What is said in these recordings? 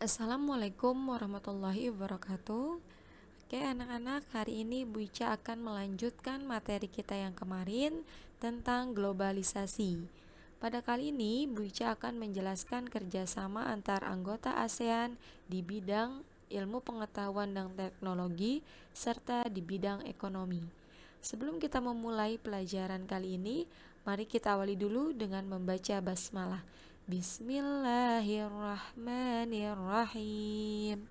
Assalamualaikum warahmatullahi wabarakatuh. Oke anak-anak, hari ini Bu Ica akan melanjutkan materi kita yang kemarin tentang globalisasi. Pada kali ini Bu Ica akan menjelaskan kerjasama antar anggota ASEAN di bidang ilmu pengetahuan dan teknologi serta di bidang ekonomi. Sebelum kita memulai pelajaran kali ini, mari kita awali dulu dengan membaca basmalah. Bismillahirrahmanirrahim.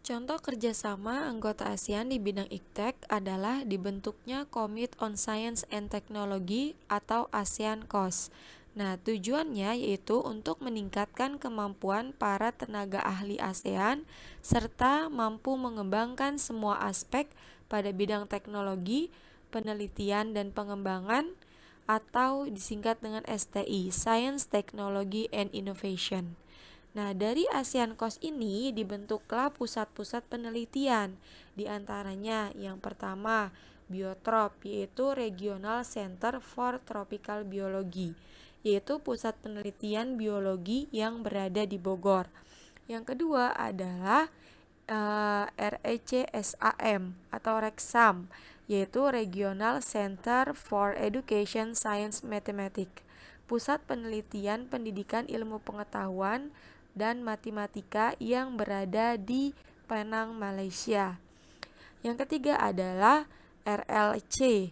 Contoh kerjasama anggota ASEAN di bidang iptek adalah dibentuknya Commit on Science and Technology atau ASEAN COS. Nah, tujuannya yaitu untuk meningkatkan kemampuan para tenaga ahli ASEAN serta mampu mengembangkan semua aspek pada bidang teknologi, penelitian dan pengembangan atau disingkat dengan STI, Science, Technology, and Innovation. Nah, dari ASEAN COS ini dibentuklah pusat-pusat penelitian. Di antaranya yang pertama, Biotrop, yaitu Regional Center for Tropical Biology, yaitu pusat penelitian biologi yang berada di Bogor. Yang kedua adalah RECSAM atau RECSAM, yaitu Regional Center for Education Science Mathematics, pusat penelitian pendidikan ilmu pengetahuan dan matematika yang berada di Penang, Malaysia. Yang ketiga adalah RLC,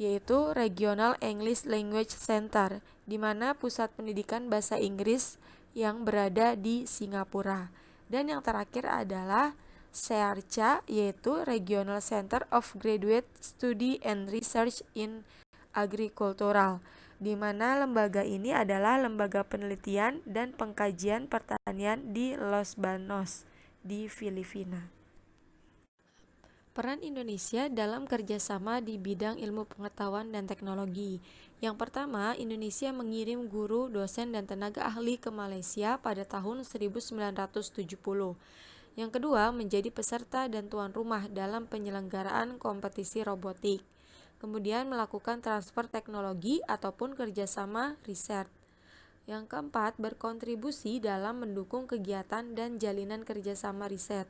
yaitu Regional English Language Center, di mana pusat pendidikan bahasa Inggris yang berada di Singapura. Dan yang terakhir adalah SEARCA, yaitu Regional Center of Graduate Study and Research in Agricultural, di mana lembaga ini adalah lembaga penelitian dan pengkajian pertanian di Los Banos, di Filipina. Peran Indonesia dalam kerjasama di bidang ilmu pengetahuan dan teknologi. Yang pertama, Indonesia mengirim guru, dosen, dan tenaga ahli ke Malaysia pada tahun 1970. Yang kedua, menjadi peserta dan tuan rumah dalam penyelenggaraan kompetisi robotik. Kemudian melakukan transfer teknologi ataupun kerjasama riset. Yang keempat, berkontribusi dalam mendukung kegiatan dan jalinan kerjasama riset.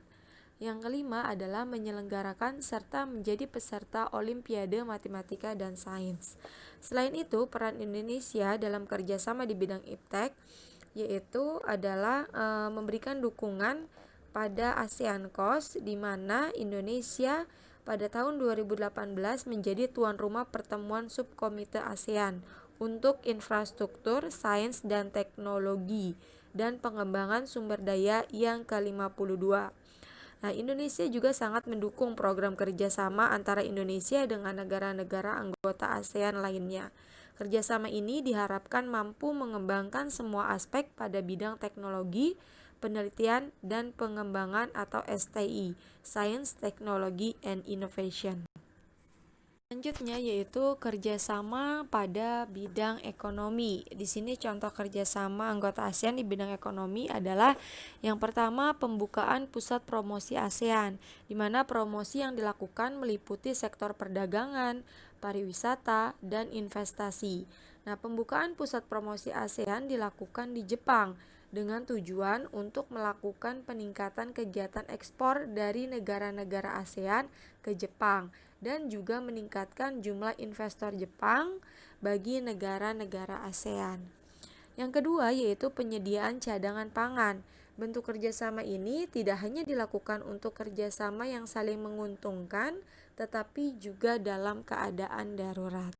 Yang kelima adalah menyelenggarakan serta menjadi peserta Olimpiade Matematika dan Sains. Selain itu, peran Indonesia dalam kerjasama di bidang iptek yaitu adalah memberikan dukungan pada ASEAN COS, di mana Indonesia pada tahun 2018 menjadi tuan rumah pertemuan subkomite ASEAN untuk infrastruktur, sains dan teknologi dan pengembangan sumber daya yang ke-52. Nah, Indonesia juga sangat mendukung program kerjasama antara Indonesia dengan negara-negara anggota ASEAN lainnya. Kerjasama ini diharapkan mampu mengembangkan semua aspek pada bidang teknologi, penelitian, dan pengembangan atau STI, Science, Technology, and Innovation. Selanjutnya yaitu kerjasama pada bidang ekonomi. Di sini contoh kerjasama anggota ASEAN di bidang ekonomi adalah yang pertama pembukaan pusat promosi ASEAN, di mana promosi yang dilakukan meliputi sektor perdagangan, pariwisata, dan investasi. Nah, pembukaan pusat promosi ASEAN dilakukan di Jepang dengan tujuan untuk melakukan peningkatan kegiatan ekspor dari negara-negara ASEAN ke Jepang dan juga meningkatkan jumlah investor Jepang bagi negara-negara ASEAN. Yang kedua yaitu penyediaan cadangan pangan. Bentuk kerjasama ini tidak hanya dilakukan untuk kerjasama yang saling menguntungkan, tetapi juga dalam keadaan darurat.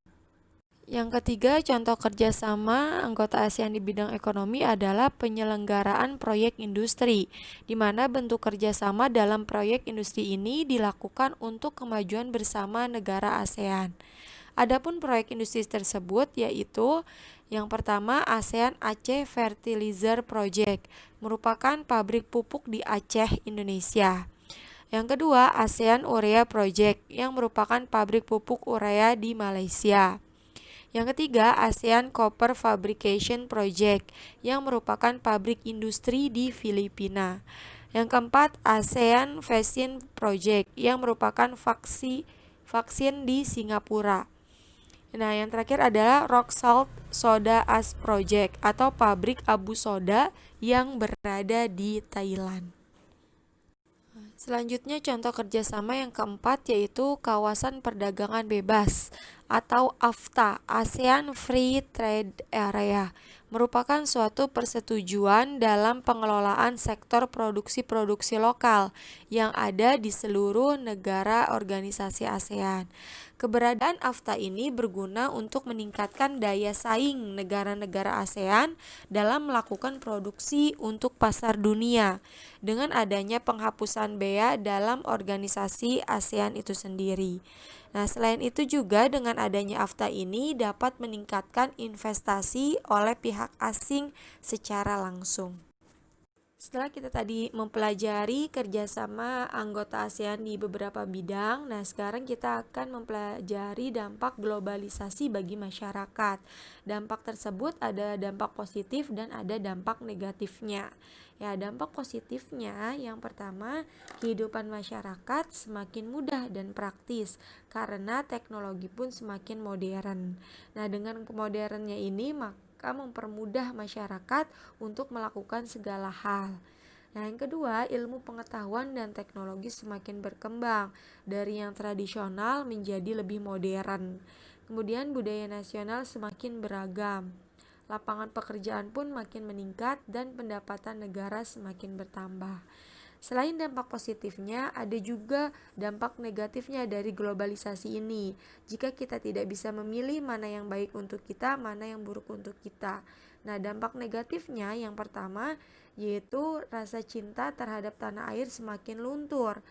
Yang ketiga, contoh kerjasama anggota ASEAN di bidang ekonomi adalah penyelenggaraan proyek industri, di mana bentuk kerjasama dalam proyek industri ini dilakukan untuk kemajuan bersama negara ASEAN. Adapun proyek industri tersebut yaitu yang pertama ASEAN Aceh Fertilizer Project, merupakan pabrik pupuk di Aceh, Indonesia. Yang kedua, ASEAN Urea Project, yang merupakan pabrik pupuk urea di Malaysia. Yang ketiga, ASEAN Copper Fabrication Project, yang merupakan pabrik industri di Filipina. Yang keempat, ASEAN Vaccine Project, yang merupakan vaksin di Singapura. Nah, yang terakhir adalah Rock Salt Soda Ash Project atau pabrik abu soda yang berada di Thailand. Selanjutnya contoh kerjasama yang keempat yaitu kawasan perdagangan bebas atau AFTA, ASEAN Free Trade Area, merupakan suatu persetujuan dalam pengelolaan sektor produksi-produksi lokal yang ada di seluruh negara organisasi ASEAN. Keberadaan AFTA ini berguna untuk meningkatkan daya saing negara-negara ASEAN dalam melakukan produksi untuk pasar dunia dengan adanya penghapusan bea dalam organisasi ASEAN itu sendiri. Nah, selain itu juga dengan adanya AFTA ini dapat meningkatkan investasi oleh pihak asing secara langsung. Setelah kita tadi mempelajari kerjasama anggota ASEAN di beberapa bidang, nah sekarang kita akan mempelajari dampak globalisasi bagi masyarakat. Dampak tersebut ada dampak positif dan ada dampak negatifnya. Ya, dampak positifnya yang pertama, kehidupan masyarakat semakin mudah dan praktis karena teknologi pun semakin modern. Nah, dengan kemodernnya ini maka mempermudah masyarakat untuk melakukan segala hal. Nah, yang kedua, ilmu pengetahuan dan teknologi semakin berkembang dari yang tradisional menjadi lebih modern. Kemudian budaya nasional semakin beragam. Lapangan pekerjaan pun makin meningkat dan pendapatan negara semakin bertambah. Selain dampak positifnya, ada juga dampak negatifnya dari globalisasi ini. Jika kita tidak bisa memilih mana yang baik untuk kita, mana yang buruk untuk kita. Nah, dampak negatifnya yang pertama yaitu rasa cinta terhadap tanah air semakin luntur.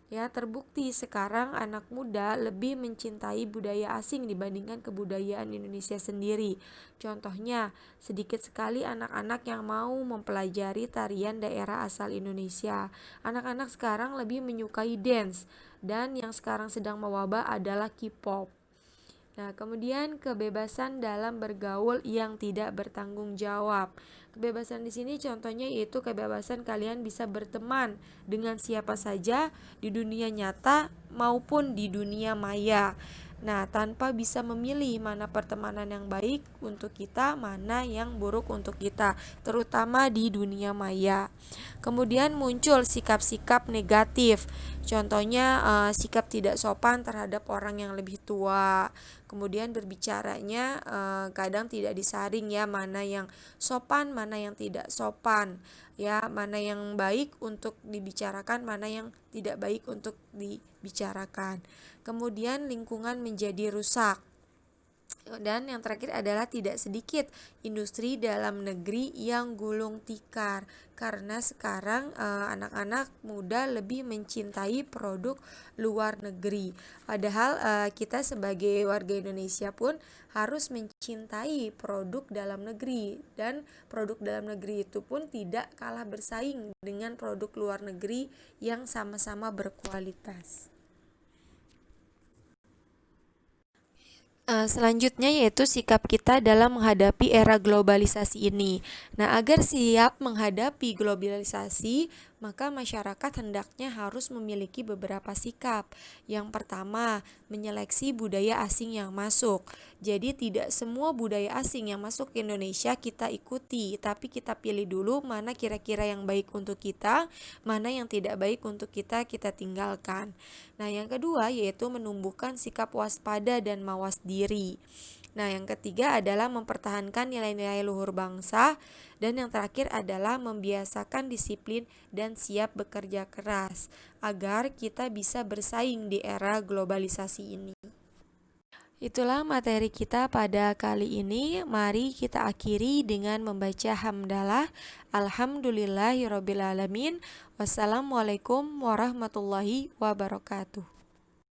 Ya, terbukti sekarang anak muda lebih mencintai budaya asing dibandingkan kebudayaan Indonesia sendiri. Contohnya, sedikit sekali anak-anak yang mau mempelajari tarian daerah asal Indonesia. Anak-anak sekarang lebih menyukai dance, dan yang sekarang sedang mewabah adalah K-pop. Nah, kemudian kebebasan dalam bergaul yang tidak bertanggung jawab. Kebebasan di sini contohnya yaitu kebebasan kalian bisa berteman dengan siapa saja di dunia nyata maupun di dunia maya. Nah, tanpa bisa memilih mana pertemanan yang baik untuk kita, mana yang buruk untuk kita, terutama di dunia maya. Kemudian muncul sikap-sikap negatif. Contohnya sikap tidak sopan terhadap orang yang lebih tua. Kemudian berbicaranya kadang tidak disaring ya, mana yang sopan, mana yang tidak sopan. Ya, mana yang baik untuk dibicarakan, mana yang tidak baik untuk dibicarakan. Kemudian lingkungan menjadi rusak. Dan yang terakhir adalah tidak sedikit industri dalam negeri yang gulung tikar karena sekarang anak-anak muda lebih mencintai produk luar negeri. Padahal kita sebagai warga Indonesia pun harus mencintai produk dalam negeri, dan produk dalam negeri itu pun tidak kalah bersaing dengan produk luar negeri yang sama-sama berkualitas. Selanjutnya yaitu sikap kita dalam menghadapi era globalisasi ini. Nah, agar siap menghadapi globalisasi, maka masyarakat hendaknya harus memiliki beberapa sikap. Yang pertama, menyeleksi budaya asing yang masuk. Jadi tidak semua budaya asing yang masuk ke Indonesia kita ikuti, tapi kita pilih dulu mana kira-kira yang baik untuk kita, mana yang tidak baik untuk kita tinggalkan. Nah, yang kedua yaitu menumbuhkan sikap waspada dan mawas diri. Nah, yang ketiga adalah mempertahankan nilai-nilai luhur bangsa, dan yang terakhir adalah membiasakan disiplin dan siap bekerja keras agar kita bisa bersaing di era globalisasi ini. Itulah materi kita pada kali ini. Mari kita akhiri dengan membaca hamdalah. Alhamdulillahirabbil alamin. Wassalamualaikum warahmatullahi wabarakatuh.